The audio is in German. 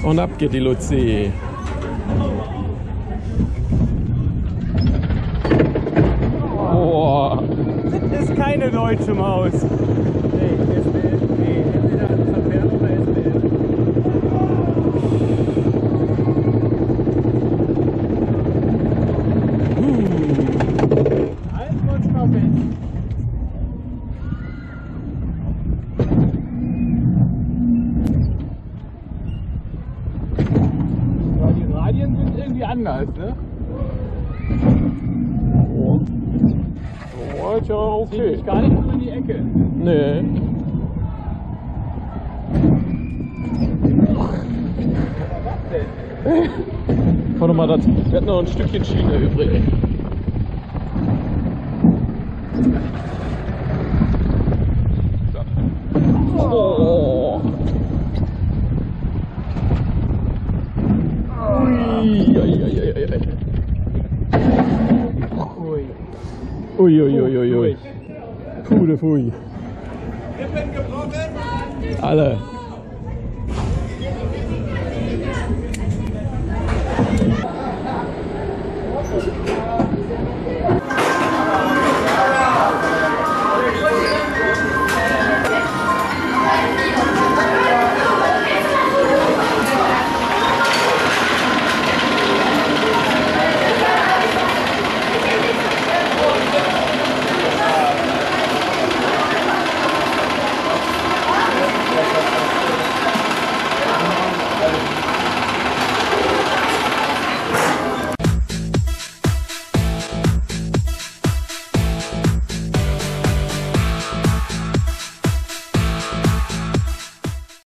Und ab geht die Luzi. Oh. Das ist keine deutsche Maus. Nee, SBL. Nee, entweder Zamperla oder SBL. Halt uns mal weg. Ja, die Radien sind irgendwie anders, ne? Oh, ist ja okay. Ich gar nicht so in die Ecke. Nee. Warte mal, das wird noch ein Stückchen Schiene übrig. Oh. Ui. Pude Pfui. Rippen gebrochen? Alle.